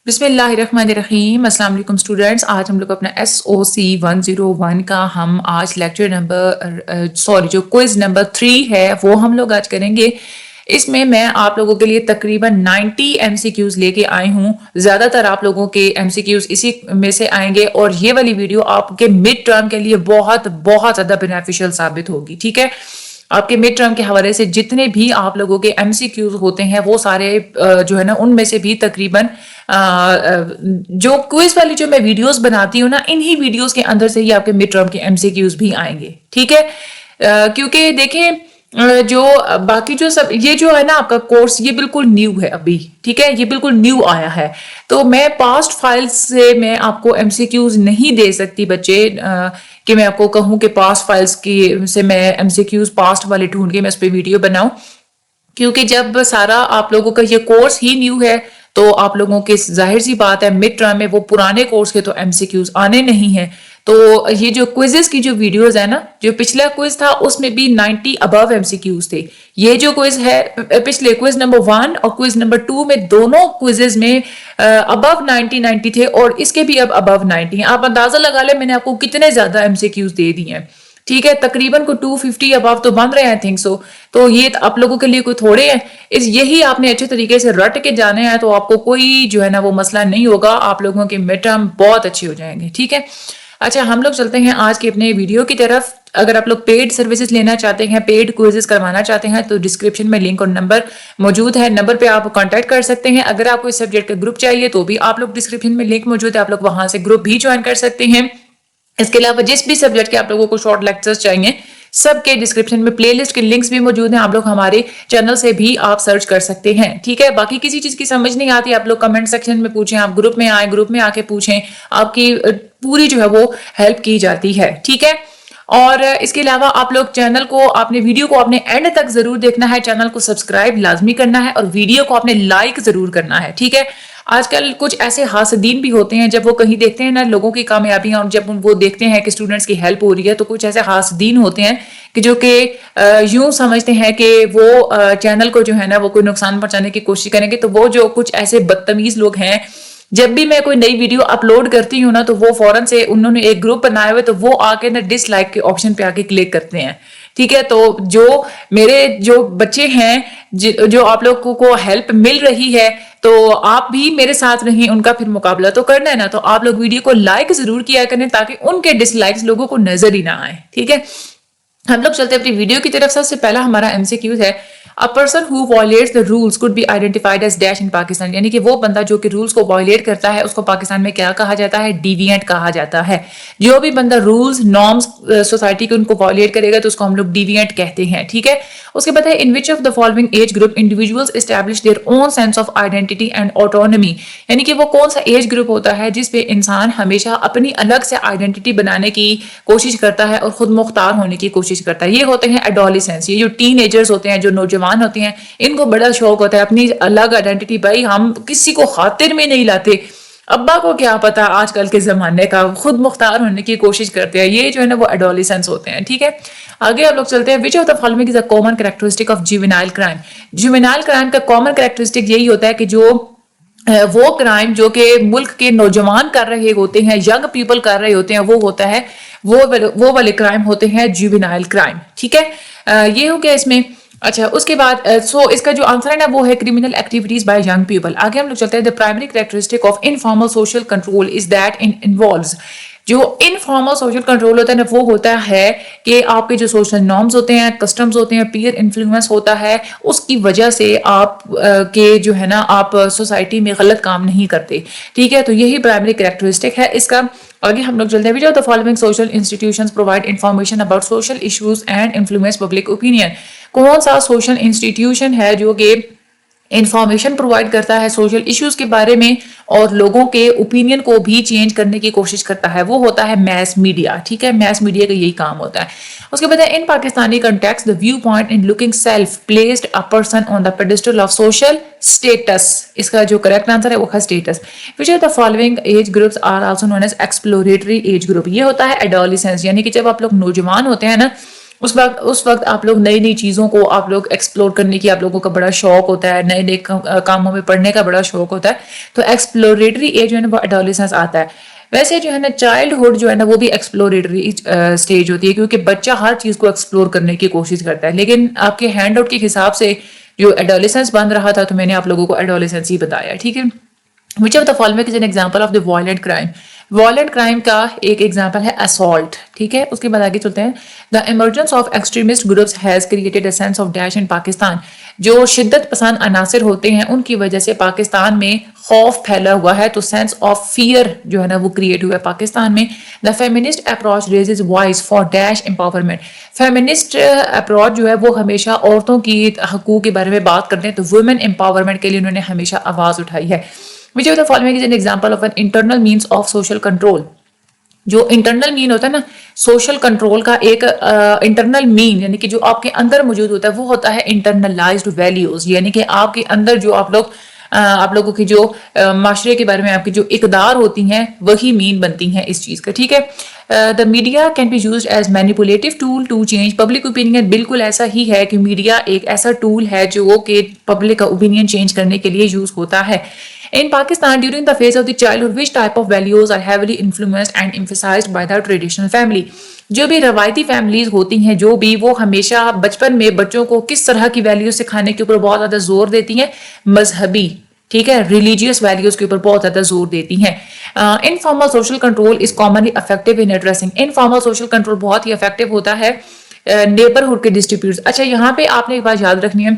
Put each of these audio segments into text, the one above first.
بسم اللہ الرحمن الرحیم. السلام علیکم اسٹوڈینٹس. آج ہم لوگ اپنا SOC 101 کا ہم آج لیکچر نمبر جو کوئز نمبر 3 ہے وہ ہم لوگ آج کریں گے. اس میں آپ لوگوں کے لیے تقریباً 90 MCQs لے کے آئی ہوں. زیادہ تر آپ لوگوں کے MCQs اسی میں سے آئیں گے اور یہ والی ویڈیو آپ کے مڈ ٹرم کے لیے بہت بہت زیادہ بینیفیشل ثابت ہوگی. ٹھیک ہے, آپ کے مڈ ٹرم کے حوالے سے جتنے بھی آپ لوگوں کے MCQs ہوتے ہیں وہ سارے جو ہے نا ان میں سے بھی تقریباً جو کوئز والی جو میں ویڈیوز بناتی ہوں نا انہی ویڈیوز کے اندر سے ہی آپ کے مڈ ٹرم کے MCQs بھی آئیں گے. ٹھیک ہے, کیونکہ دیکھیں جو باقی جو سب یہ جو ہے نا آپ کا کورس یہ بالکل نیو ہے ابھی. ٹھیک ہے, یہ بالکل نیو آیا ہے تو میں پاسٹ فائل سے میں آپ کو MCQs نہیں دے سکتی بچے, کہ میں آپ کو کہوں کہ پاسٹ فائلز کی سے میں MCQs پاسٹ والے ڈھونڈ کے میں اس پہ ویڈیو بناؤں, کیونکہ جب سارا آپ لوگوں کا یہ کورس ہی نیو ہے تو آپ لوگوں کے ظاہر سی بات ہے مڈ ٹرم میں وہ پرانے کورس کے تو MCQs آنے نہیں ہیں. تو یہ جو کوئزز کی جو ویڈیوز ہے نا, جو پچھلا کوئز تھا اس میں بھی 90 ابو MCQs تھے. یہ جو کوئز ہے پچھلے کوئز نمبر 1 اور کوئز نمبر 2 میں دونوں کوئزز میں ابو 90 تھے اور اس کے بھی اب ابو 90 ہیں. آپ اندازہ لگا لیں میں نے آپ کو کتنے زیادہ MCQs دے دی ہیں. ٹھیک ہے, تقریباً کو 250 ابو تو بن رہے ہیں تھنک سو. تو یہ آپ لوگوں کے لیے کوئی تھوڑے ہیں, یہی آپ نے اچھے طریقے سے رٹ کے جانے ہیں تو آپ کو کوئی جو ہے نا وہ مسئلہ نہیں ہوگا. آپ لوگوں کے مڈ ٹرم بہت اچھے ہو جائیں گے. ٹھیک ہے, اچھا ہم لوگ چلتے ہیں آج کے اپنے ویڈیو کی طرف. اگر آپ لوگ پیڈ سروسز لینا چاہتے ہیں, پیڈ کوئزز کروانا چاہتے ہیں تو ڈسکرپشن میں لنک اور نمبر موجود ہے. نمبر پہ آپ کانٹیکٹ کر سکتے ہیں. اگر آپ کو اس سبجیکٹ کا گروپ چاہیے تو بھی آپ لوگ ڈسکرپشن میں لنک موجود ہے, آپ لوگ وہاں سے گروپ بھی جوائن کر سکتے ہیں. اس کے علاوہ جس بھی سبجیکٹ کے آپ لوگوں کو شارٹ لیکچرز چاہیے سب کے ڈسکرپشن میں پلے لسٹ کے لنکس بھی موجود ہیں. آپ لوگ ہمارے چینل سے بھی آپ سرچ کر سکتے ہیں. ٹھیک ہے, باقی کسی چیز کی سمجھ نہیں آتی آپ لوگ کمنٹ سیکشن میں پوچھیں, آپ گروپ میں آئیں, گروپ میں آ کے پوچھیں, آپ کی پوری جو ہے وہ ہیلپ کی جاتی ہے. ٹھیک ہے, اور اس کے علاوہ آپ لوگ چینل کو آپ نے ویڈیو کو اپنے اینڈ تک ضرور دیکھنا ہے, چینل کو سبسکرائب لازمی کرنا ہے اور ویڈیو کو آپ نے لائک ضرور کرنا ہے. ٹھیک ہے, آج کل کچھ ایسے حاسدین بھی ہوتے ہیں جب وہ کہیں دیکھتے ہیں نا لوگوں کی کامیابیاں اور جب وہ دیکھتے ہیں کہ اسٹوڈنٹس کی ہیلپ ہو رہی ہے تو کچھ ایسے حاسدین ہوتے ہیں کہ جو کہ یوں سمجھتے ہیں کہ وہ چینل کو جو ہے نا وہ کوئی نقصان پہنچانے کی کوشش کریں گے. تو وہ جو کچھ ایسے بدتمیز لوگ ہیں, جب بھی میں کوئی نئی ویڈیو اپلوڈ کرتی ہوں نا تو وہ فوراً سے انہوں نے ایک گروپ بنائے ہوئے تو وہ آ کے نا ڈس لائک کے آپشن پہ آ کے کلک کرتے ہیں. ٹھیک ہے, تو جو میرے جو بچے ہیں جو آپ لوگوں کو ہیلپ مل رہی ہے تو آپ بھی میرے ساتھ رہیں, ان کا پھر مقابلہ تو کرنا ہے نا, تو آپ لوگ ویڈیو کو لائک ضرور کیا کریں تاکہ ان کے ڈس لائکس لوگوں کو نظر ہی نہ آئے. ٹھیک ہے, ہم لوگ چلتے ہیں اپنی ویڈیو کی طرف. سب سے پہلا ہمارا MCQ ہے A person who violates the rules could be identified as dash in Pakistan. یعنی کہ وہ بندہ جو کہ رولز کو وائلیٹ کرتا ہے اس کو پاکستان میں کیا کہا جاتا ہے؟ ڈیوینٹ کہا جاتا ہے. جو بھی بندہ رولز نارمز سوسائٹی کے ان کو وائلیٹ کرے گا تو اس کو ہم لوگ ڈیوینٹ کہتے ہیں. ٹھیک ہے, اس کے بعد ہے in which of the following age group individuals establish their own sense of identity and autonomy. یعنی کہ وہ کون سا ایج گروپ ہوتا ہے جس پہ انسان ہمیشہ اپنی الگ سے آئیڈینٹی بنانے کی کوشش کرتا ہے اور خود مختار ہونے کی کوشش کرتا ہے. یہ ہوتے ہیں ایڈولیسنس. یہ جو ٹین ایجرز ہوتے ہیں, جو نوجوان ہوتے ہیں, ان کو بڑا شوق ہوتا ہے اپنی الگ آئیڈینٹی. بھائی ہم کسی کو خاطر میں نہیں لاتے, ابا کو کیا پتا آج کل کے زمانے کا, خود مختار ہونے کی کوشش کرتے ہیں. یہ جو ہے نا وہ ایڈولیسنس ہوتے ہیں. ٹھیک ہے, آگے آپ لوگ چلتے ہیں. which of the following is a common characteristic of juvenile crime. juvenile crime کا common characteristic یہی ہوتا ہے کہ جو وہ کرائم جو کہ ملک کے نوجوان کر رہے ہوتے ہیں, ینگ پیپل کر رہے ہوتے ہیں, وہ ہوتا ہے وہ والے کرائم ہوتے ہیں جوینائل کرائم. ٹھیک ہے, یہ ہو گیا اس میں. اچھا, اس کے بعد اس کا جو آنسر ہے نا وہ ہے criminal activities by young people. آگے ہم لوگ چلتے ہیں. the primary characteristic of informal social control is that it involves. جو انفارمل سوشل کنٹرول ہوتا ہے نا وہ ہوتا ہے کہ آپ کے جو سوشل نارمز ہوتے ہیں, کسٹمز ہوتے ہیں, پیئر انفلوئنس ہوتا ہے, اس کی وجہ سے آپ کے جو ہے نا آپ سوسائٹی میں غلط کام نہیں کرتے. ٹھیک ہے, تو یہی پرائمری کریکٹرسٹک ہے اس کا. آگے ہم لوگ چلتے ہیں. which of the following social institutions provide information about social issues and influence public opinion. کون سا سوشل انسٹیٹیوشن ہے جو کہ انفارمیشن پرووائڈ کرتا ہے سوشل ایشوز کے بارے میں اور لوگوں کے اوپینین کو بھی چینج کرنے کی کوشش کرتا ہے؟ وہ ہوتا ہے میس میڈیا. ٹھیک ہے, میس میڈیا کا یہی کام ہوتا ہے. اس کے بعد ہے in Pakistani context the viewpoint in looking self placed a person on the pedestal of social status. اس کا جو کریکٹ آنسر ہے وہ ہے status. which of the following age groups are also known as exploratory age group. یہ ہوتا ہے adolescence. یعنی کہ جب آپ لوگ نوجوان ہوتے ہیں نا اس وقت آپ لوگ نئی نئی چیزوں کو آپ لوگ ایکسپلور کرنے کی آپ لوگوں کا بڑا شوق ہوتا ہے, نئے نئے کاموں میں پڑھنے کا بڑا شوق ہوتا ہے. تو ایکسپلوریٹری ایج جو ہے نا وہ ایڈولیسنس آتا ہے. ویسے جو ہے نا چائلڈہڈ جو ہے نا وہ بھی ایکسپلوریٹری اسٹیج ہوتی ہے, کیونکہ بچہ ہر چیز کو ایکسپلور کرنے کی کوشش کرتا ہے. لیکن آپ کے ہینڈ آؤٹ کے حساب سے جو ایڈولیسنس بن رہا تھا تو میں نے آپ لوگوں کو ایڈولیسنس ہی بتایا, ٹھیک ہے. Which of the following is an example of the violent crime? Violent crime کا ایک example ہے assault, ٹھیک ہے. اس کے بعد آگے چلتے ہیں. The emergence of extremist groups has created a sense of dash in Pakistan. جو شدت پسند عناصر ہوتے ہیں ان کی وجہ سے پاکستان میں خوف پھیلا ہوا ہے, تو sense of fear جو ہے نا وہ کریٹ ہوا ہے پاکستان میں. The feminist approach raises voice for dash empowerment. feminist approach جو ہے وہ ہمیشہ عورتوں کی حقوق کے بارے میں بات کرتے ہیں, تو women empowerment کے لیے انہوں نے ہمیشہ آواز اٹھائی ہے. Which of the following is an example of an internal means of social control? جو انٹرنل مین ہوتا ہے نا سوشل کنٹرول کا, ایک انٹرنل مین یعنی کہ جو آپ کے اندر موجود ہوتا ہے وہ ہوتا ہے انٹرنلائزڈ ویلیوز, یعنی کہ آپ کے اندر جو آپ لوگوں کی جو معاشرے کے بارے میں آپ کی جو اقدار ہوتی ہیں وہی مین بنتی ہیں اس چیز کا, ٹھیک ہے. The media can be used as manipulative tool to change public opinion. بالکل ایسا ہی ہے کہ میڈیا ایک ایسا ٹول ہے جو کہ پبلک کا اوپینین چینج کرنے کے لیے یوز ہوتا ہے. In Pakistan, during the phase of the childhood, which type of values are heavily influenced and emphasized by the traditional family? جو بھی روایتی فیملیز ہوتی ہیں جو بھی وہ ہمیشہ بچپن میں بچوں کو کس طرح کی ویلیوز سکھانے کے اوپر بہت زیادہ زور دیتی ہیں, مذہبی, ٹھیک ہے, ریلیجیس ویلیوز کے اوپر بہت زیادہ زور دیتی ہیں. Informal social control is commonly effective in addressing. Informal social control بہت ہی افیکٹو ہوتا ہے نیبرہڈ کے ڈسٹریبیوٹس. اچھا یہاں پہ آپ نے ایک بات یاد رکھنی ہے,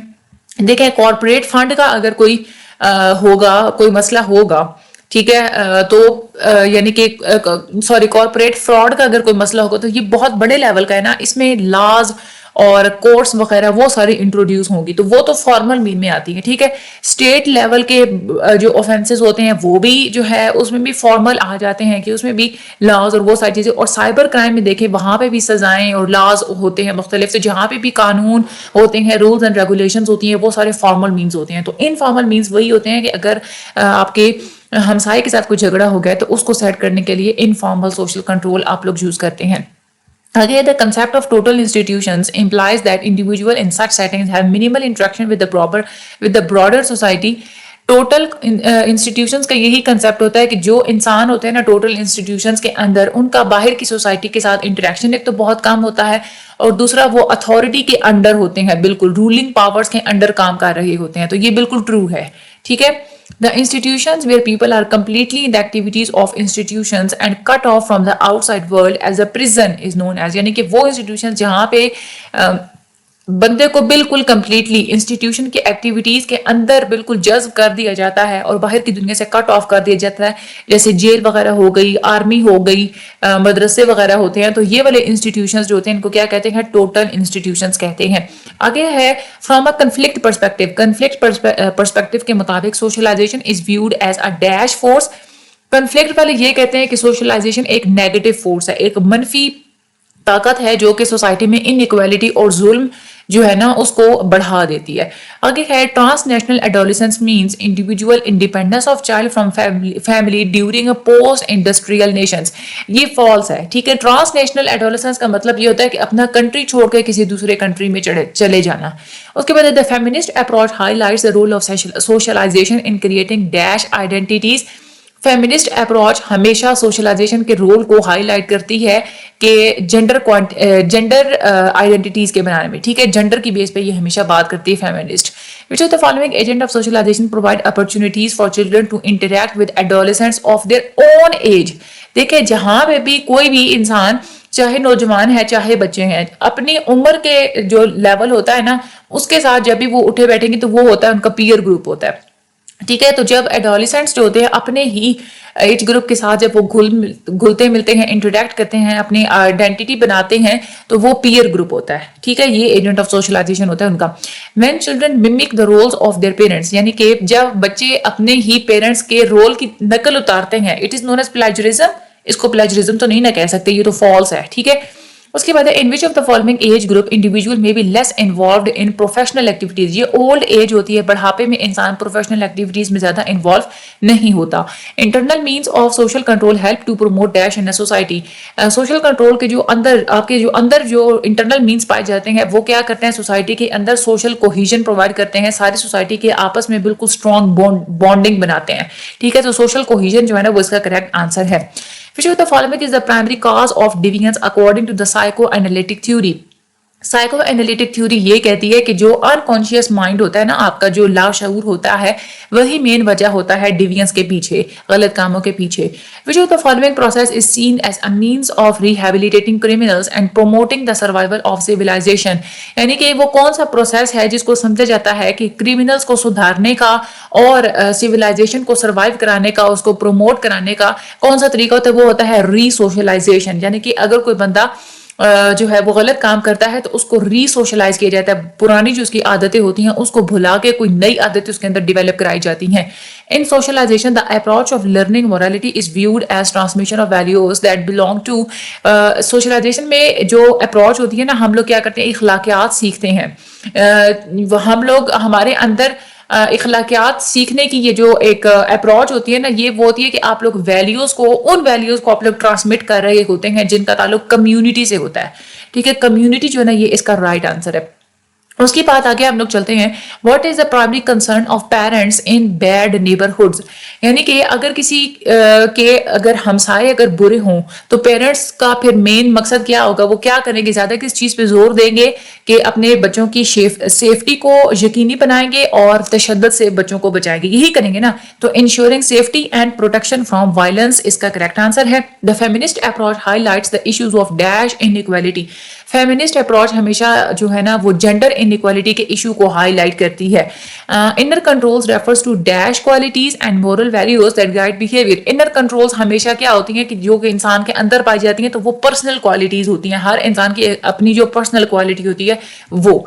دیکھیں کارپوریٹ فنڈ کا اگر کوئی ہوگا, کوئی مسئلہ ہوگا, ٹھیک ہے, تو یعنی کہ سوری کارپوریٹ فراڈ کا اگر کوئی مسئلہ ہوگا تو یہ بہت بڑے لیول کا ہے نا, اس میں لاز اور کورٹس وغیرہ وہ ساری انٹروڈیوس ہوں گی, تو وہ تو فارمل مین میں آتی ہیں, ٹھیک ہے. اسٹیٹ لیول کے جو اوفینسز ہوتے ہیں وہ بھی جو ہے اس میں بھی فارمل آ جاتے ہیں کہ اس میں بھی لاز اور وہ ساری چیزیں, اور سائبر کرائم میں دیکھیں وہاں پہ بھی سزائیں اور لاز ہوتے ہیں مختلف, تو جہاں پہ بھی قانون ہوتے ہیں, رولز اینڈ ریگولیشنز ہوتی ہیں, وہ سارے فارمل مینز ہوتے ہیں. تو انفارمل مینز وہی ہوتے ہیں کہ اگر آپ کے ہمسائے کے ساتھ کوئی جھگڑا ہو گیا تو اس کو سیٹ کرنے کے لیے انفارمل سوشل کنٹرول آپ لوگ یوز کرتے ہیں. Again, the concept of total institutions implies that individuals in such settings have minimal interaction with the broader society. Total institutions کا یہی کنسیپٹ ہوتا ہے کہ جو انسان ہوتے ہیں نا ٹوٹل انسٹیٹیوشنز کے اندر, ان کا باہر کی سوسائٹی کے ساتھ انٹریکشن ایک تو بہت کم ہوتا ہے, اور دوسرا وہ اتھارٹی کے انڈر ہوتے ہیں, بالکل رولنگ پاورز کے انڈر کام کر رہے ہوتے ہیں. تو یہ بالکل ٹرو ہے, ٹھیک ہے. The institutions where people are completely in the activities of institutions and cut off from the outside world as a prison is known as, یعنی کہ وہ انسٹیٹیوشنز جہاں پہ بندے کو بالکل کمپلیٹلی انسٹیٹیوشن کی ایکٹیویٹیز کے اندر بالکل جذب کر دیا جاتا ہے اور باہر کی دنیا سے کٹ آف کر دیا جاتا ہے, جیسے جیل وغیرہ ہو گئی, آرمی ہو گئی, مدرسے وغیرہ ہوتے ہیں, تو یہ والے انسٹیٹیوشنز جو ہوتے ہیں ان کو کیا کہتے ہیں, ٹوٹل انسٹیٹیوشنز کہتے ہیں. آگے ہے from a conflict perspective. Conflict perspective کے مطابق socialisation is viewed as a dash force. Conflict والے یہ کہتے ہیں کہ سوشلائزیشن ایک نیگیٹو فورس ہے, ایک منفی طاقت ہے جو کہ سوسائٹی میں ان ایکویلٹی اور ظلم جو ہے نا اس کو بڑھا دیتی ہے. آگے ہے transnational adolescence means individual independence of child from family during a post industrial nations. یہ فالس ہے, ٹھیک ہے. ٹرانس نیشنل ایڈولسنس کا مطلب یہ ہوتا ہے کہ اپنا کنٹری چھوڑ کے کسی دوسرے کنٹری میں چلے جانا. اس کے بعد the feminist approach highlights the role of socialization in creating dash identities. Feminist approach ہمیشہ سوشلائزیشن کے رول کو ہائی لائٹ کرتی ہے کہ جنڈر آئیڈینٹیٹیز کے بنانے میں, ٹھیک ہے, جنڈر کی بیس پہ یہ ہمیشہ بات کرتی ہے feminist. Which of the following agent of socialization provide opportunities for children to interact with adolescents of their own age. دیکھیں جہاں پہ بھی کوئی بھی انسان چاہے نوجوان ہے چاہے بچے ہیں, اپنی عمر کے جو لیول ہوتا ہے نا اس کے ساتھ جب بھی وہ اٹھے بیٹھیں گے تو وہ ہوتا ہے ان کا پیئر گروپ ہوتا ہے, ٹھیک ہے. تو جب ایڈولسنٹس جو ہوتے ہیں اپنے ہی ایج گروپ کے ساتھ جب وہ گھلتے ملتے ہیں, انٹریکٹ کرتے ہیں, اپنی آئیڈینٹی بناتے ہیں, تو وہ پیئر گروپ ہوتا ہے, ٹھیک ہے. یہ ایجنٹ آف سوشلائزیشن ہوتا ہے ان کا. when children mimic the roles of their parents, یعنی کہ جب بچے اپنے ہی پیرنٹس کے رول کی نقل اتارتے ہیں, it is known as plagiarism. اس کو plagiarism تو نہیں نہ کہہ سکتے, یہ تو فالس ہے, ٹھیک ہے. اس کے بعد in which of the following age group individual may be less involved in professional activities. یہ اولڈ ایج ہوتی ہے, بڑھاپے میں انسان پروفیشنل ایکٹیویٹیز میں زیادہ انوالو نہیں ہوتا. Internal means of social control help to promote dash in society. Social control کے جو اندر آپ کے جو اندر جو انٹرنل مینس پائے جاتے ہیں وہ کیا کرتے ہیں, سوسائٹی کے اندر سوشل کوہیژن پرووائڈ کرتے ہیں, ساری سوسائٹی کے آپس میں بالکل اسٹرانگ بانڈنگ بناتے ہیں. ٹھیک ہے, تو سوشل کوہیژن جو ہے نا وہ اس کا کریکٹ آنسر ہے. Which of the following is the primary cause of deviance according to the psychoanalytic theory? Psycho analytic theory یہ کہتی ہے کہ جو انکانشیس مائنڈ ہوتا ہے نا آپ کا, جو لاشعور ہوتا ہے, وہی مین وجہ ہوتا ہے ڈیوینس کے پیچھے, غلط کاموں کے پیچھے. which of the following process is seen as a means of rehabilitating criminals and promoting the survival of civilization? یعنی کہ وہ کون سا پروسیس ہے جس کو سمجھا جاتا ہے کہ کریمنلز کو سدھارنے کا اور سویلائزیشن کو سروائیو کرانے کا, اس کو پروموٹ کرانے کا کون سا طریقہ ہوتا ہے؟ وہ ہوتا ہے ری سوشلائزیشن. یعنی کہ اگر کوئی بندہ جو ہے وہ غلط کام کرتا ہے تو اس کو ری سوشلائز کیا جاتا ہے, پرانی جو اس کی عادتیں ہوتی ہیں اس کو بھلا کے کوئی نئی عادتیں اس کے اندر ڈیولپ کرائی جاتی ہیں. ان socialisation the approach of learning morality is viewed as transmission of values that belong to socialisation میں جو اپروچ ہوتی ہے نا, ہم لوگ کیا کرتے ہیں, اخلاقیات سیکھتے ہیں. ہم لوگ ہمارے اندر اخلاقیات سیکھنے کی یہ جو ایک اپروچ ہوتی ہے نا, یہ وہ ہوتی ہے کہ آپ لوگ ویلیوز کو, ان ویلیوز کو آپ لوگ ٹرانسمٹ کر رہے ہوتے ہیں جن کا تعلق کمیونٹی سے ہوتا ہے. ٹھیک ہے, کمیونٹی جو ہے نا یہ اس کا رائٹ آنسر ہے. اس کے بعد آگے ہم لوگ چلتے ہیں, what is the primary concern of parents in bad neighbourhoods. یعنی کہ اگر کسی کے اگر ہمسائے اگر برے ہوں تو پیرنٹس کا پھر مین مقصد کیا ہوگا, وہ کیا کریں گے, زیادہ کس چیز پہ زور دیں گے کہ اپنے بچوں کی سیفٹی کو یقینی بنائیں گے اور تشدد سے بچوں کو بچائیں گے, یہی کریں گے نا. تو ensuring safety and protection from violence اس کا کریکٹ آنسر ہے. The feminist approach highlights the issues of dash inequality. Feminist approach ہمیشہ جو ہے نا وہ جینڈر انیکوالٹی کے ایشو کو ہائی لائٹ کرتی ہے. Inner controls refers to dash qualities and moral values that guide behaviour. Inner controls ہمیشہ کیا ہوتی ہیں کہ جو کہ انسان کے اندر پائی جاتی ہیں, تو وہ پرسنل کوالٹیز ہوتی ہیں, ہر انسان کی اپنی جو پرسنل کوالٹی ہوتی ہے وہ.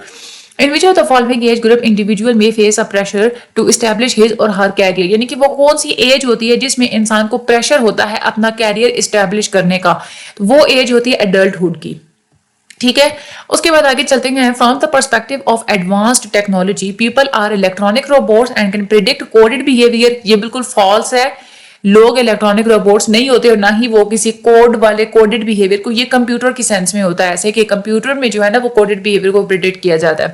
In which of the following age group individual may face a pressure to establish his or her career. یعنی کہ وہ کون سی ایج ہوتی ہے جس میں انسان کو پریشر ہوتا ہے اپنا کیریئر اسٹیبلش کرنے کا, وہ ایج ہوتی ہے ایڈلٹہڈ کی. ٹھیک ہے, اس کے بعد آگے چلتے ہیں. From the perspective of advanced technology people are electronic robots and can predict coded behaviour. یہ بالکل فالس ہے, لوگ الیکٹرانک روبوٹس نہیں ہوتے اور نہ ہی وہ کسی کوڈ والے کوڈڈ بیہیویئر کو, یہ کمپیوٹر کی سینس میں ہوتا ہے, ایسے کہ کمپیوٹر میں جو ہے نا وہ کوڈڈ بیہیویئر کو پریڈکٹ کیا جاتا ہے.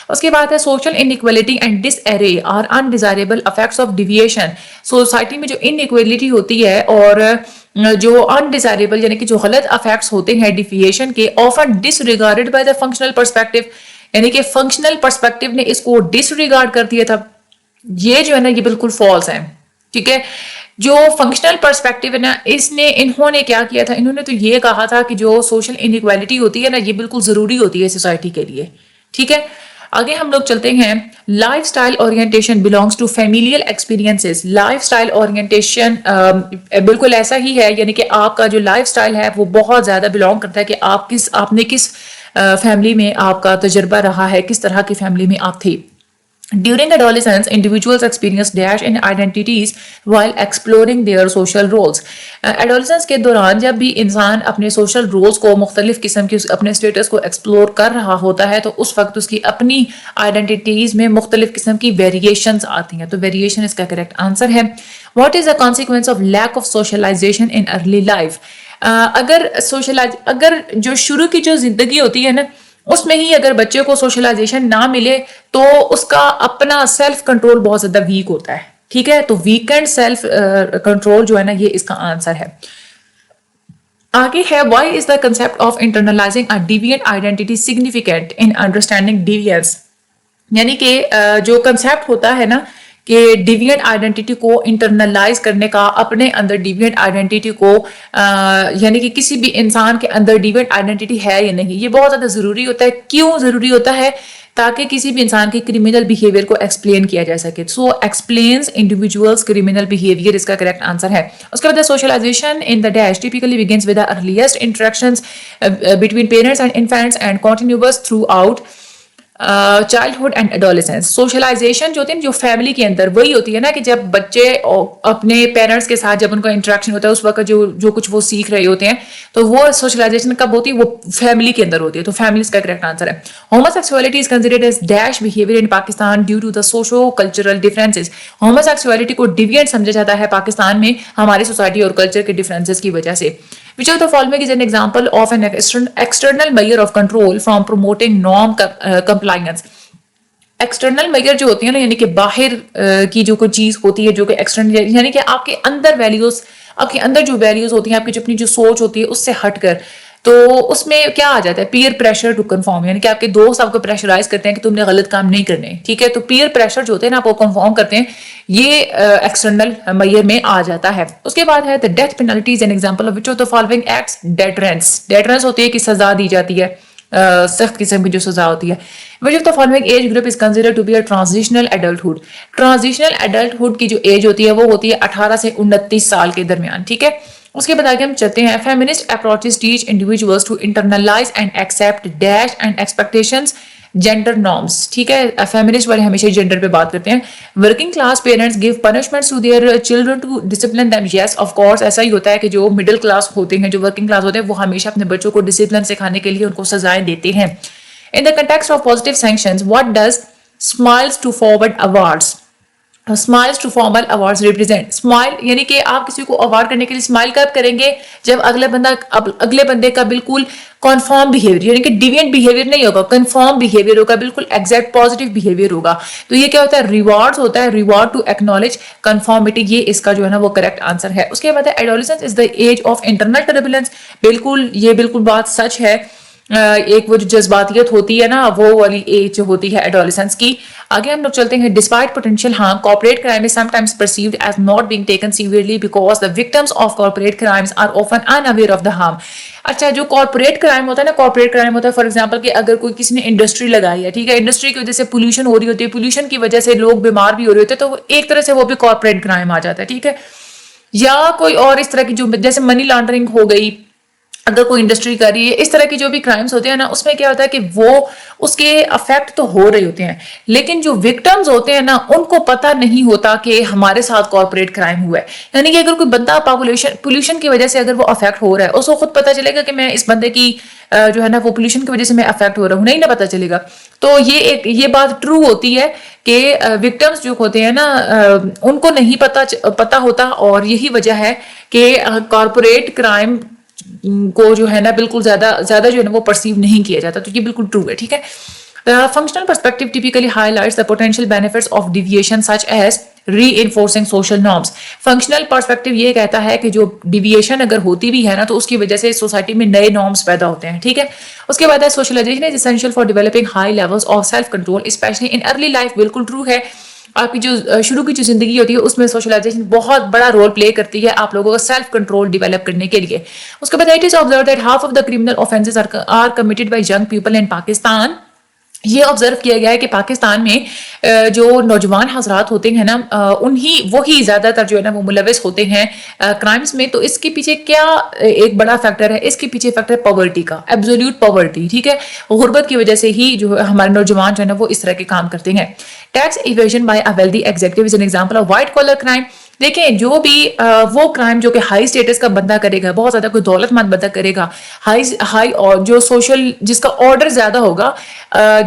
اس کے بعد ہے سوشل انیکویلٹی اینڈ ڈس ارے are undesirable effects of deviation. Society میں جو انیکویلٹی ہوتی ہے اور جو انڈیزائریبل یعنی کہ جو غلط افیکٹس ہوتے ہیں ڈیویشن کے, often disregarded by the functional perspective. یعنی کہ فنکشنل پرسپیکٹو نے اس کو ڈس ریگارڈ کر دیا تھا. یہ جو ہے نا یہ بالکل فالس ہے. ٹھیک ہے, جو فنکشنل پرسپیکٹو ہے نا, انہوں نے کیا کیا تھا, انہوں نے تو یہ کہا تھا کہ جو سوشل انیکویلٹی ہوتی ہے نا یہ بالکل ضروری ہوتی ہے سوسائٹی کے لیے. ٹھیک ہے, آگے ہم لوگ چلتے ہیں. Life style orientation belongs to familial experiences. Life style orientation بالکل ایسا ہی ہے, یعنی کہ آپ کا جو لائف اسٹائل ہے وہ بہت زیادہ بلانگ کرتا ہے کہ آپ نے کس فیملی میں آپ کا تجربہ رہا ہے, کس طرح کی فیملی میں آپ تھے. During adolescence, individuals experience dash in identities while exploring their social roles. Adolescence کے دوران جب بھی انسان اپنے social roles کو, مختلف قسم کے اپنے status کو explore کر رہا ہوتا ہے, تو اس وقت اس کی اپنی identities میں مختلف قسم کی variations آتی ہیں. تو variation اس کا correct answer ہے. What is the consequence of lack of socialization in early life? اگر جو شروع کی جو زندگی ہوتی ہے نا, اس میں ہی اگر بچے کو سوشلائزیشن نہ ملے تو اس کا اپنا سیلف کنٹرول بہت زیادہ ویک ہوتا ہے. ٹھیک ہے, تو ویکنڈ سیلف کنٹرول جو ہے نا یہ اس کا آنسر ہے. آگے ہے, why is the concept of internalising a deviant identity significant in understanding deviance. یعنی کہ جو کنسپٹ ہوتا ہے نا کہ ڈیوینٹ آئیڈینٹی کو انٹرنلائز کرنے کا, اپنے اندر ڈیوینٹ آئیڈینٹی کو یعنی کہ کسی بھی انسان کے اندر ڈیوینٹ آئیڈینٹی ہے یا نہیں, یہ بہت زیادہ ضروری ہوتا ہے. کیوں ضروری ہوتا ہے؟ تاکہ کسی بھی انسان کے کرمنل بیہیویئر کو ایکسپلین کیا جا سکے. So explains individuals criminal behaviour اس کا کریکٹ آنسر ہے. اس کے بعد socialisation in the dash typically begins with the earliest interactions between parents and infants and continues throughout childhood and adolescence. Socialisation جو ہوتی ہے جو فیملی کے اندر وہی ہوتی ہے نا کہ جب بچے اپنے پیرنٹس کے ساتھ جب ان کا انٹریکشن ہوتا ہے اس وقت جو کچھ وہ سیکھ رہے ہوتے ہیں تو وہ سوشلائزیشن کب ہوتی ہے, وہ فیملی کے اندر ہوتی ہے. تو فیملی اس کا کریکٹ آنسر ہے. Homosexuality is considered as dash behaviour in Pakistan due to the socio cultural differences. Homosexuality کو ڈیوینٹ سمجھا جاتا ہے پاکستان میں ہماری سوسائٹی اور کلچر کے ڈفرینسز کی وجہ سے. Which of the following is an example of an external measure of control from promoting norm compliance? External measure جو ہوتی ہے نا یعنی کہ باہر کی جو کوئی چیز ہوتی ہے جو کہ ایکسٹرنل یعنی کہ آپ کے اندر ویلیوز, آپ کے اندر جو ویلیوز ہوتی ہیں, آپ کی جو اپنی جو سوچ ہوتی ہے اس سے ہٹ کر, تو اس میں کیا آ جاتا ہے پیئر پریشر ٹو کنفارم, یعنی کہ آپ کے دوست آپ کو پریشرائز کرتے ہیں کہ تم نے غلط کام نہیں کرنے, ٹھیک ہے. تو پیئر پریشر جو ہوتے ہیں نا آپ کو کنفارم کرتے ہیں, یہ ایکسٹرنل میئر میں آ جاتا ہے. اس کے بعد ہے the death penalty is an example of which of the following acts deterrence. deterrence ہوتی ہے کہ سزا دی جاتی ہے, سخت قسم کی جو سزا ہوتی ہے. which of the following age group is considered to be a transitional adulthood. transitional adulthood کی جو ایج ہوتی ہے وہ ہوتی ہے 18 سے 29 سال کے درمیان, ٹھیک ہے. اس کے بعد آگے ہم چلتے ہیں. feminist approaches teach individuals to internalize and accept dash and expectations gender norms, ٹھیک ہے. فیمنسٹ والے ہمیشہ جینڈر پہ بات کرتے ہیں. Working class parents give punishments to their children to discipline them. Yes of course ایسا ہی ہوتا ہے کہ جو مڈل کلاس ہوتے ہیں, جو ورکنگ کلاس ہوتے ہیں, وہ ہمیشہ اپنے بچوں کو ڈسپلن سکھانے کے لیے ان کو سزائیں دیتے ہیں. In the context of positive sanctions what does smiles to forward awards smiles to formal awards represent. Smile یعنی کہ آپ کسی کو اوارڈ کرنے کے لیے اسمائل کب کریں گے جب اگلے بندے کا بالکل کنفارم بیہیویئر یعنی کہ ڈیوینٹ بیہیویئر نہیں ہوگا, کنفارم بیہیویئر ہوگا, بالکل ایگزیکٹ پازیٹیو بیہیویئر ہوگا. تو یہ کیا ہوتا ہے ریوارڈز ہوتا ہے, ریوارڈ ٹو ایکنالج کنفارمٹی, یہ اس کا جو ہے نا وہ کریکٹ آنسر ہے. اس کے بعد ہے adolescence is the age of internal turbulence. بالکل یہ بالکل بات سچ ہے, ایک وہ جو جذباتیت ہوتی ہے نا وہ والی ایج جو ہوتی ہے ایڈولسنس کی. آگے ہم لوگ چلتے ہیں. Despite potential harm corporate crime is sometimes perceived as not being taken severely because the victims of corporate crimes are often unaware of the harm. اچھا جو کارپوریٹ کرائم ہوتا ہے نا, کارپوریٹ کرائم ہوتا ہے فار ایگزامپل کہ اگر کوئی کسی نے انڈسٹری لگائی ہے, ٹھیک ہے, انڈسٹری کی وجہ سے پولوشن ہو رہی ہوتی ہے, پولوشن کی وجہ سے لوگ بیمار بھی ہو رہے ہوتے ہیں, تو ایک طرح سے وہ بھی کارپوریٹ کرائم آ جاتا ہے, ٹھیک ہے. یا کوئی اور اس طرح کی جو جیسے منی لانڈرنگ ہو گئی, اگر کوئی انڈسٹری کر رہی ہے, اس طرح کی جو بھی کرائمز ہوتے ہیں نا اس میں کیا ہوتا ہے کہ وہ اس کے افیکٹ تو ہو رہے ہوتے ہیں, لیکن جو وکٹمز ہوتے ہیں نا ان کو پتہ نہیں ہوتا کہ ہمارے ساتھ کارپوریٹ کرائم ہوا ہے. یعنی کہ اگر کوئی بندہ پولوشن کی وجہ سے اگر وہ افیکٹ ہو رہا ہے, اس کو خود پتہ چلے گا کہ میں اس بندے کی جو ہے نا وہ پولوشن کی وجہ سے میں افیکٹ ہو رہا ہوں, نہیں نہ پتہ چلے گا. تو یہ بات ٹرو ہوتی ہے کہ وکٹمز جو ہوتے ہیں نا ان کو نہیں پتہ ہوتا, اور یہی وجہ ہے کہ کارپوریٹ کرائم کو جو ہے نا بالکل زیادہ جو ہے نا وہ پرسیو نہیں کیا جاتا. تو یہ بالکل ٹرو ہے, ٹھیک ہے. Functional perspective typically highlights the potential benefits of deviation such as reinforcing social norms. Functional perspective یہ کہتا ہے کہ جو ڈیویشن اگر ہوتی بھی ہے نا تو اس کی وجہ سے سوسائٹی میں نئے نارمس پیدا ہوتے ہیں, ٹھیک ہے. اس کے بعد ہے socialisation is essential for developing high levels of self control especially in early life. بالکل ٹرو ہے. آپ کی جو شروع کی جو زندگی ہوتی ہے اس میں سوشلائزیشن بہت بڑا رول پلے کرتی ہے آپ لوگوں کو سیلف کنٹرول ڈیولپ کرنے کے لیے. اس کے بعد it is observe that half of the criminal offences are committed by young people in Pakistan. یہ آبزرو کیا گیا ہے کہ پاکستان میں جو نوجوان حضرات ہوتے ہیں نا وہی زیادہ تر جو ہے نا وہ ملوث ہوتے ہیں کرائمز میں. تو اس کے پیچھے کیا ایک بڑا فیکٹر ہے, اس کے پیچھے فیکٹر پاورٹی کا, ایبسولوٹ پاورٹی, ٹھیک ہے. غربت کی وجہ سے ہی جو ہمارے نوجوان جو ہے نا وہ اس طرح کے کام کرتے ہیں. Tax evasion by a wealthy executive is an example of white collar crime. دیکھیں جو بھی وہ کرائم جو کہ ہائی سٹیٹس کا بندہ کرے گا, بہت زیادہ کوئی دولت مند بندہ کرے گا, ہائی اور جو سوشل جس کا آرڈر زیادہ ہوگا,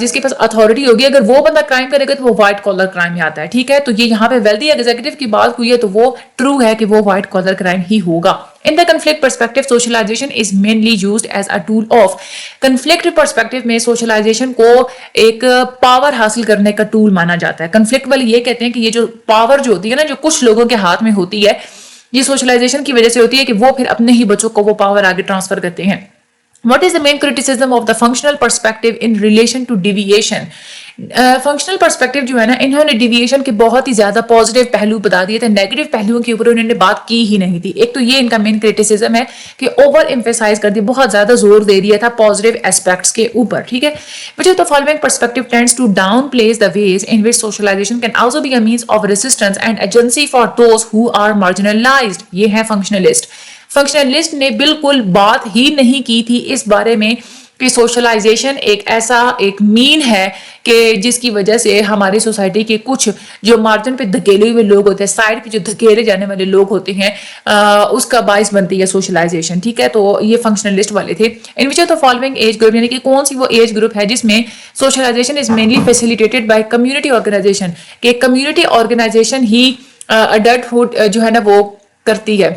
جس کے پاس اتھارٹی ہوگی, اگر وہ بندہ کرائم کرے گا تو وہ وائٹ کالر کرائم میں آتا ہے, ٹھیک ہے. تو یہ یہاں پہ ویلدی ایگزیکٹو کی بات ہوئی ہے تو وہ ٹرو ہے کہ وہ وائٹ کالر کرائم ہی ہوگا. In the conflict perspective, socialization is mainly used as a tool of conflict perspective میں socialization کو ایک پاور حاصل کرنے کا ٹول مانا جاتا ہے. conflict والے یہ کہتے ہیں کہ یہ جو پاور جو ہوتی ہے نا جو کچھ لوگوں کے ہاتھ میں ہوتی ہے, یہ socialization کی وجہ سے ہوتی ہے کہ وہ پھر اپنے ہی بچوں کو وہ پاور آگے ٹرانسفر کرتے ہیں. What is the main criticism of the functional perspective in relation to deviation? Functional perspective جو ہے نا انہوں نے ڈیویشن کے بہت ہی زیادہ پازیٹیو پہلو بتا دیے تھے, نیگیٹو پہلوؤں کے اوپر انہوں نے بات کی ہی نہیں تھی. ایک تو یہ ان کا مین کریٹیسزم ہے کہ اوور ایمفیسائز کر دیا, بہت زیادہ زور دے دیا تھا پازیٹیو اسپیکٹس کے اوپر, ٹھیک ہے. which of the following perspective tends to downplays the ways in which socialization can also be a means of resistance and agency for those who are marginalized. یہ ہے فنکشنلسٹ. فنکشنلسٹ نے بالکل بات ہی نہیں کی تھی اس بارے میں کہ سوشلائزیشن ایک ایسا ایک مین ہے کہ جس کی وجہ سے ہماری سوسائٹی کے کچھ جو مارجن پہ دھکیلے ہوئے لوگ ہوتے ہیں, سائڈ پہ جو دھکیلے جانے والے لوگ ہوتے ہیں, اس کا باعث بنتی ہے سوشلائزیشن. ٹھیک ہے, تو یہ فنکشنلسٹ والے تھے. In which of the following age group, یعنی کہ کون سی وہ ایج گروپ ہے جس میں socialization is mainly facilitated by community organization, کہ کمیونٹی آرگنائزیشن ہی اڈلٹہڈ جو ہے نا وہ کرتی ہے,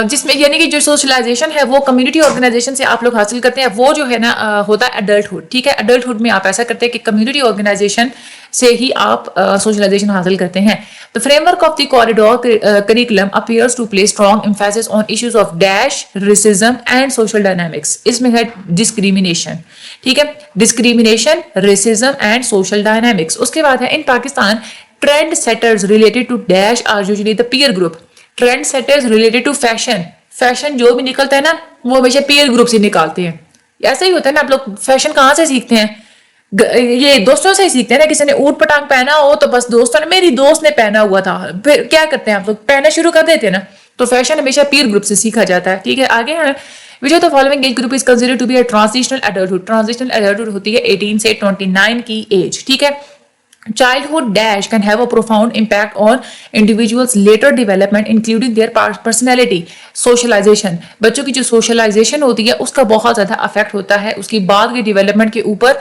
جس میں یعنی کہ جو سوشلائزیشن ہے وہ کمیونٹی آرگنائزیشن سے آپ لوگ حاصل کرتے ہیں, وہ جو ہے نا ہوتا ہے اڈلٹہڈ. ٹھیک ہے, اڈلٹہڈ میں آپ ایسا کرتے ہیں کہ کمیونٹی آرگنائزیشن سے ہی آپ سوشلائزیشن حاصل کرتے ہیں. The framework of the corridor curriculum appears to place strong emphasis on issues of dash, racism and social dynamics. اس میں ہے discrimination. ٹھیک ہے, discrimination, racism and social dynamics. اس کے بعد ہے in Pakistan, trend setters related to dash are usually the peer group. Trend setters related to fashion, fashion جو بھی نکلتا ہے نا وہ ہمیشہ پیئر گروپ سے نکالتے ہیں. ایسا ہی ہوتا ہے نا, آپ لوگ فیشن کہاں سے سیکھتے ہیں, یہ دوستوں سے ہی سیکھتے ہیں نا. کسی نے اوٹ پٹانگ پہنا ہو تو بس دوستوں نے, میری دوست نے پہنا ہوا تھا, پھر کیا کرتے ہیں آپ لوگ, پہنا شروع کر دیتے ہیں نا. تو فیشن ہمیشہ پیئر گروپ سے سیکھا جاتا ہے. ٹھیک ہے, آگے ہیں which of the following age group is considered to be a transitional adulthood. transitional adulthood ہوتی ہے 18 سے 29 کی ایج. ٹھیک ہے, childhood dash can have a profound impact on individuals' later development including their personality. socialization, بچوں کی جو socialization ہوتی ہے اس کا بہت زیادہ افیکٹ ہوتا ہے اس کی بعد کے ڈیولپمنٹ کے اوپر,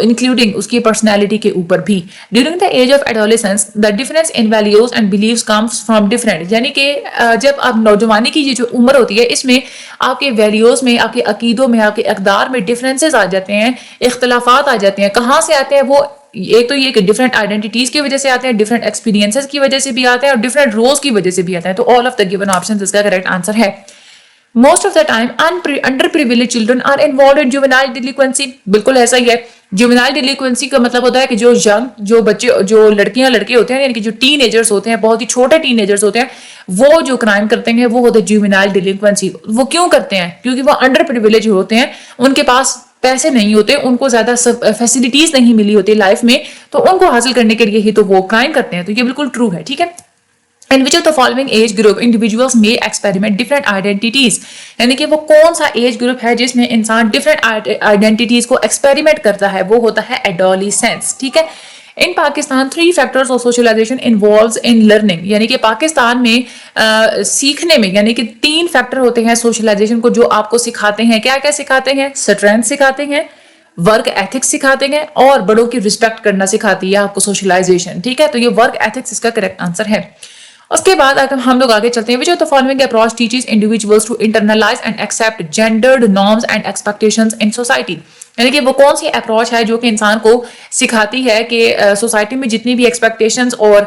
انکلوڈنگ اس کی پرسنالٹی کے اوپر بھی. during the age of adolescence the difference in values and beliefs comes from different, یعنی کہ جب آپ نوجوانی کی یہ جو عمر ہوتی ہے اس میں آپ کے ویلیوز میں, آپ کے عقیدوں میں, آپ کے اقدار میں ڈفرینسز آ جاتے ہیں, اختلافات آ جاتے ہیں. کہاں سے آتے ہیں وہ, ایک تو یہ کہ ڈفرنٹ آئیڈینٹیز کی وجہ سے آتے ہیں, ڈفرنٹ ایکسپیرینسز کی وجہ سے بھی آتے ہیں, اور ڈفرنٹ رولز کی وجہ سے بھی آتے ہیں. تو all of the given options اس کا کریکٹ آنسر ہے. Most of the time under privilege children are involved in juvenile delinquency. بالکل ایسا ہی ہے. جوونائل ڈیلینکوینسی کا مطلب ہوتا ہے کہ جو ینگ, جو بچے, جو لڑکیاں لڑکے ہوتے ہیں, یعنی کہ جو ٹین ایجرز ہوتے ہیں, بہت ہی چھوٹے ٹین ایجرز ہوتے ہیں, وہ جو کرائم کرتے ہیں وہ ہوتا ہے جوونائل ڈیلینکوینسی. وہ کیوں کرتے ہیں, کیونکہ وہ انڈر پریویلیج ہوتے ہیں, ان کے پاس پیسے نہیں ہوتے, ان کو زیادہ فیسلٹیز نہیں ملی ہوتی لائف میں, تو ان کو حاصل کرنے کے لیے ہی تو وہ کرائم کرتے ہیں. تو یہ بالکل ٹرو ہے. ٹھیک ہے, in which of the following age group individuals may experiment different identities, یعنی کہ وہ کون سا ایج گروپ ہے جس میں انسان ڈفرنٹ آئیڈینٹیز کو ایکسپیریمنٹ کرتا ہے, وہ ہوتا ہے ایڈولیسنس. ٹھیک ہے, ان Pakistan 3 factors of socialization involves in learning, یعنی کہ پاکستان میں سیکھنے میں یعنی کہ 3 فیکٹر ہوتے ہیں سوشلائزیشن کو جو آپ کو سکھاتے ہیں. کیا کیا سکھاتے ہیں, اسٹرینتھ سکھاتے ہیں, ورک ایتھکس سکھاتے ہیں, اور بڑوں کی رسپیکٹ کرنا سکھاتی ہے آپ کو سوشلائزیشن. ٹھیک ہے, تو یہ ورک ایتھکس اس کا کریکٹ آنسر ہے. اس کے بعد اگر ہم لوگ آگے چلتے ہیں, which of the following approach teaches individuals to internalize and accept gendered norms and expectations in society, یعنی کہ وہ کون سی اپروچ ہے جو کہ انسان کو سکھاتی ہے کہ سوسائٹی میں جتنی بھی ایکسپیکٹیشنز اور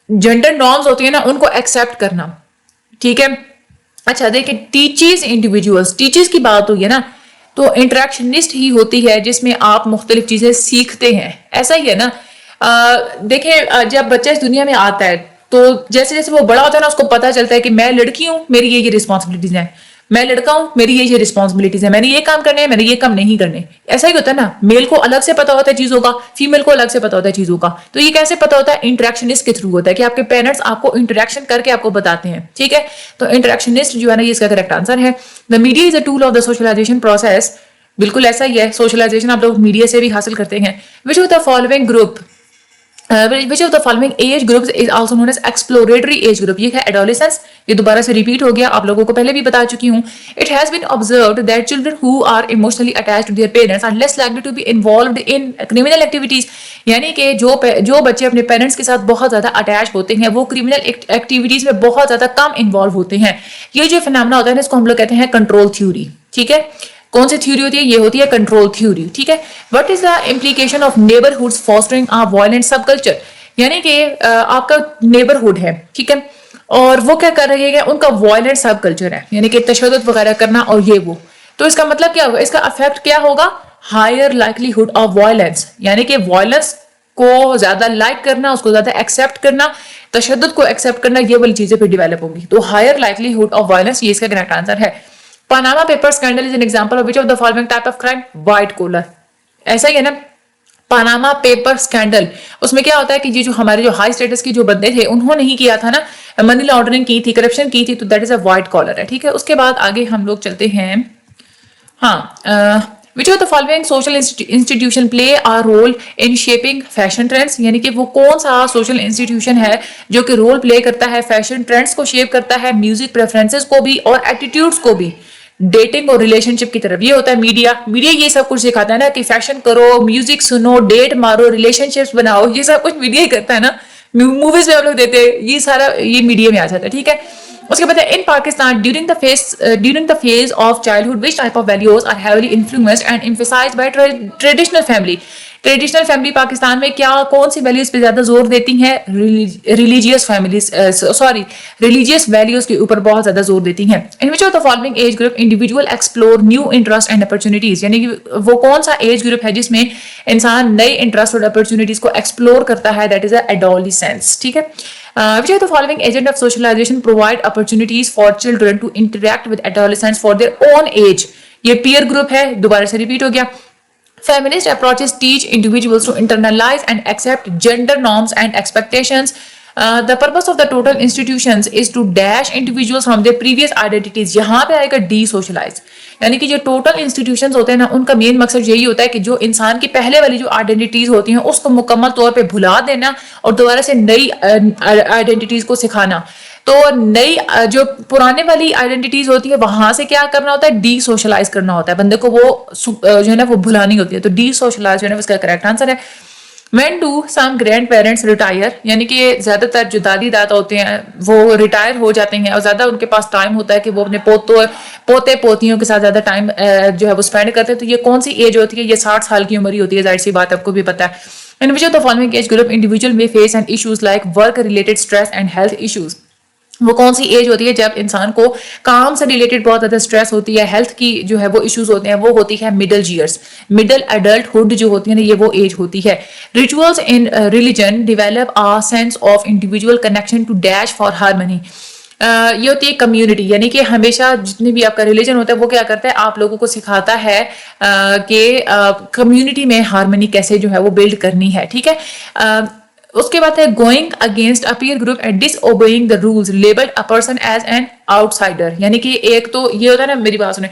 جینڈر نارمز ہوتی ہیں نا ان کو ایکسیپٹ کرنا. ٹھیک ہے, اچھا دیکھیں, ٹیچز انڈیویجولس, ٹیچرز کی بات ہوئی ہے نا, تو انٹریکشنسٹ ہی ہوتی ہے جس میں آپ مختلف چیزیں سیکھتے ہیں. ایسا ہی ہے نا, دیکھیں جب بچہ اس دنیا میں آتا ہے تو جیسے جیسے وہ بڑا ہوتا ہے نا اس کو پتا چلتا ہے کہ میں لڑکی ہوں, میری یہ رسپانسبلٹیز ہیں, میں لڑکا ہوں, میری یہ رسپانسبلٹیز ہیں, میں نے یہ کام کرنے ہیں, میں نے یہ کام نہیں کرنے. ایسا ہی ہوتا ہے نا, میل کو الگ سے پتا ہوتا ہے چیزوں کا, فیمیل کو الگ سے پتا ہوتا ہے چیزوں کا. تو یہ کیسے پتا ہوتا ہے, انٹریکشنسٹ کے تھرو ہوتا ہے کہ آپ کے پیرنٹس آپ کو انٹریکشن کر کے آپ کو بتاتے ہیں. ٹھیک ہے, تو انٹریکشنسٹ جو ہے نا یہ اس کا کریکٹ آنسر ہے. The media is a tool of the socialization process. بالکل ایسا ہی ہے, سوشلائزیشن آپ لوگ میڈیا سے بھی حاصل کرتے ہیں. وچ of the following group which of the following age groups is also known as exploratory age group, یہ ہے adolescence. یہ دوبارہ سے ریپیٹ ہو گیا, آپ لوگوں کو پہلے بھی بتا چکی ہوں. It has been observed that children who are emotionally attached to their parents are less likely to be involved in criminal activities, یعنی کہ جو بچے اپنے پیرنٹس کے ساتھ بہت زیادہ اٹیچ ہوتے ہیں وہ کرمنل ایکٹیویٹیز میں بہت زیادہ کم انوالو ہوتے ہیں. یہ جو فینامنا ہوتا ہے نا اس کو ہم لوگ کہتے ہیں کنٹرول تھیوری. ٹھیک ہے, کون سی تھیوری ہوتی ہے, یہ ہوتی ہے کنٹرول تھیوری. ٹھیک ہے, what is the implication of neighbourhoods fostering a violent subculture, یعنی کہ آپ کا نیبرہڈ ہے, ٹھیک ہے, اور وہ کیا کر رہے ہیں, ان کا وائلنٹ سب کلچر ہے, یعنی کہ تشدد وغیرہ کرنا اور یہ وہ. تو اس کا مطلب کیا ہوگا, اس کا افیکٹ کیا ہوگا, ہائر لائکلیہڈ آف وائلنس, یعنی کہ وائلنس کو زیادہ لائک کرنا, اس کو زیادہ ایکسیپٹ کرنا, تشدد کو ایکسیپٹ کرنا, یہ والی چیزیں پھر ڈیولپ ہوگی. تو ہائر لائکلیہڈ آف وائلنس, یہ اس کا کریکٹ آنسر ہے. Panama paper scandal is an example of which of the following type of crime, white cooler. ایسا ہی ہے نا, پاناما پیپر اسکینڈل, اس میں کیا ہوتا ہے کہ یہ جو ہمارے جو ہائی اسٹیٹس کے جو بندے تھے انہوں نے ہی کیا تھا نا منی لانڈرنگ کی تھی, کرپشن کی تھی, تو that is a white collar ہے, ٹھیک ہے. اس کے بعد آگے ہم لوگ چلتے ہیں. ہاں, which of the following social institution play a role in shaping fashion trends, یعنی کہ وہ کون سا سوشل انسٹیٹیوشن ہے جو کہ رول پلے کرتا ہے فیشن ٹرینڈس کو شیپ کرتا ہے, میوزک پریفرنسز کو بھی اور ایٹیٹیوڈس کو بھی, ڈیٹنگ اور ریلیشن شپ کی طرف. یہ ہوتا ہے میڈیا. میڈیا یہ سب کچھ سکھاتا ہے نا کہ فیشن کرو, میوزک سنو, ڈیٹ مارو, ریلیشن شپس بناؤ, یہ سب کچھ میڈیا ہی کرتا ہے نا. موویز میں ہم لوگ دیتے ہیں, یہ سارا یہ میڈیا میں آ جاتا ہے, ٹھیک ہے. اس کے بعد ان Pakistan during the phase of childhood which type of values are heavily influenced and emphasized by traditional family. Traditional family Pakistan میں کیا کون سی ویلیوز پہ زیادہ زور دیتی ہیں؟ ریلیجیس ویلیوز کے اوپر بہت زیادہ زور دیتی ہیں. In which of the following age group individual explore new interest and opportunities, یعنی کہ وہ کون سا ایج گروپ ہے جس میں انسان نئے انٹرسٹ اور اپرچونیٹیز کو ایکسپلور کرتا ہے, دیٹ از اے ایڈولسنس, ٹھیک ہے. Which of the following agent of socialization provide opportunities for children to interact with adolescents for their own age? یہ peer group ہے, دوبارہ سے repeat ہو گیا. Feminist approaches teach individuals to internalize and accept gender norms and expectations. The purpose of the total institutions is to dash individuals from their previous identities. یہاں پہ آئے گا D-socialise, یعنی کہ جو ٹوٹل انسٹیٹیوشنز ہوتے ہیں نا, ان کا مین مقصد یہی ہوتا ہے کہ جو انسان کی پہلے والی جو آئیڈینٹیز ہوتی ہیں اس کو مکمل طور پہ بھلا دینا اور دوبارہ سے نئی آئیڈینٹیز کو سکھانا. تو نئی جو پرانے والی آئیڈینٹیز ہوتی ہے وہاں سے کیا کرنا ہوتا ہے, ڈی سوشلائز کرنا ہوتا ہے, بندے کو وہ جو ہے نا وہ بھلانی ہوتی ہے. تو ڈی سوشلائز جو ہے نا اس کا کریکٹ آنسر ہے. When do some grandparents retire, یعنی کہ زیادہ تر جو دادی دادا ہوتے ہیں وہ ریٹائر ہو جاتے ہیں اور زیادہ ان کے پاس ٹائم ہوتا ہے کہ وہ اپنے پوتے پوتیوں کے ساتھ زیادہ ٹائم جو ہے وہ اسپینڈ کرتے ہیں. تو یہ کون سی ایج ہوتی ہے؟ یہ 60 سال کی عمر ہی ہوتی ہے, ظاہر سی بات آپ کو بھی پتا ہے. In which of the following age group individual may face and issues like work related stress and health issues, وہ کون سی ایج ہوتی ہے جب انسان کو کام سے ریلیٹڈ بہت زیادہ اسٹریس ہوتی ہے, ہیلتھ کی جو ہے وہ ایشوز ہوتے ہیں, وہ ہوتی ہے middle years, middle adulthood جو ہوتی ہے نا, یہ وہ ایج ہوتی ہے. Rituals in religion develop a sense of individual connection to dash for harmony. یہ ہوتی ہے کمیونٹی, یعنی کہ ہمیشہ جتنی بھی آپ کا ریلیجن ہوتا ہے وہ کیا کرتا ہے, آپ لوگوں کو سکھاتا ہے کہ کمیونٹی میں ہارمنی کیسے جو ہے وہ بلڈ کرنی ہے, ٹھیک ہے. اس کے بعد ہے going against a peer group and disobeying the rules labelled a person as an outsider. یعنی کہ ایک تو یہ ہوتا ہے نا, میری بات سنیں,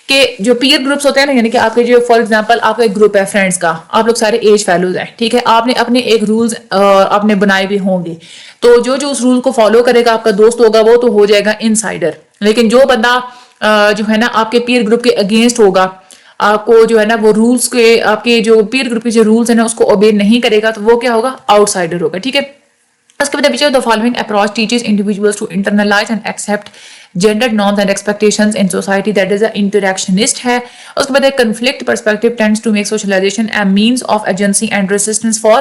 کہ جو پیئر گروپس ہوتے ہیں نا, یعنی کہ آپ کے جو فار ایگزامپل آپ کا ایک گروپ ہے فرینڈس کا, آپ لوگ سارے ایج فیلوز ہیں, ٹھیک ہے, آپ نے اپنے ایک رولز آپ نے بنائے بھی ہوں گے, تو جو اس رول کو فالو کرے گا آپ کا دوست ہوگا وہ تو ہو جائے گا ان سائڈر. لیکن جو بندہ جو ہے نا آپ کے پیئر گروپ کے اگینسٹ ہوگا, آپ کو جو ہے نا وہ رولز کے, آپ کے جو پیئر گروپ کے جو رولز ہیں نا اس کو اوبے نہیں کرے گا, تو وہ کیا ہوگا, آؤٹ سائڈر ہوگا, ٹھیک ہے. اس کے بعد which of the following approach teaches individuals to internalize and accept gendered norms and expectations in society, that is a interactionist ہے. اس کے بعد conflict perspective tends to make socialization a means of agency and resistance for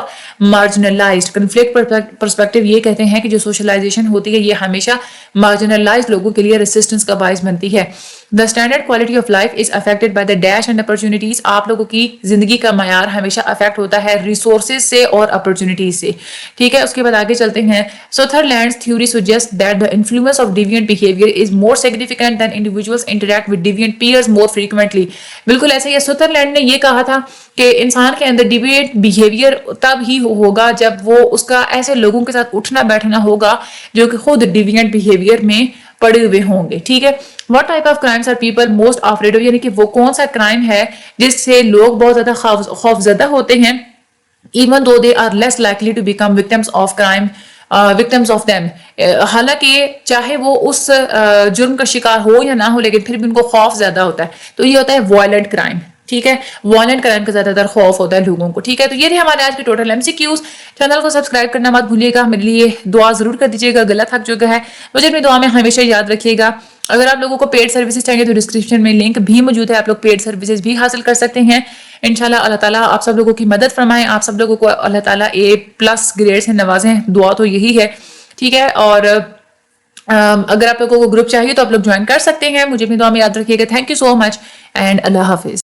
marginalized. conflict perspective یہ کہتے ہیں کہ جو socialization ہوتی ہے یہ ہمیشہ marginalized لوگوں کے لیے resistance کا باعث بنتی ہے. The standard quality of life is affected by the dash and opportunities. آپ لوگوں کی زندگی کا معیار ہمیشہ افیکٹ ہوتا ہے ریسورسز سے اور اپرچونیٹیز سے, ٹھیک ہے. اس کے بعد آگے چلتے ہیں. Sutherland's theory suggests that the influence of deviant behavior is more significant than individuals interact with deviant peers more frequently. بالکل ایسے ہی سوتھرلینڈ نے یہ کہا تھا کہ انسان کے اندر ڈیویٹ بیہیویئر تب ہی ہوگا جب وہ اس کا ایسے لوگوں کے ساتھ اٹھنا بیٹھنا ہوگا جو کہ خود ڈیویئنٹ بیہیویئر میں پڑے ہوئے ہوں گے, ٹھیک ہے. What type of crimes are people most afraid of, یعنی کہ وہ کون سا کرائم ہے جس سے لوگ بہت زیادہ خوف زدہ ہوتے ہیں, even though they are less likely to become victims of crime, victims of them. حالانکہ چاہے وہ اس جرم کا شکار ہو یا نہ ہو لیکن پھر بھی ان کو خوف زیادہ ہوتا ہے. تو یہ ہوتا ہے وائلنٹ کرائم, ٹھیک ہے. وائلنٹ کرائم کا زیادہ تر خوف ہوتا ہے لوگوں کو, ٹھیک ہے. تو یہ تھے ہمارے آج کے ٹوٹل MCQs. چینل کو سبسکرائب کرنا مت بھولیے گا, میرے لیے دعا ضرور کر دیجیے گا, گلا تھک چکا ہے, مجھے اپنی دعا میں ہمیشہ یاد رکھیے گا. اگر آپ لوگوں کو پیڈ سروسز چاہیے تو ڈسکرپشن میں لنک بھی موجود ہے, آپ لوگ پیڈ سروسز بھی حاصل کر سکتے ہیں. انشاءاللہ اللہ تعالیٰ آپ سب لوگوں کی مدد فرمائیں, آپ سب لوگوں کو اللہ تعالیٰ A+ گریڈ سے نوازیں, دعا تو یہی ہے, ٹھیک ہے. اور اگر آپ لوگوں کو گروپ چاہیے تو آپ لوگ جوائن کر سکتے ہیں. مجھے اپنی دعا میں یاد رکھیے گا. Thank you so much and Allah حافظ.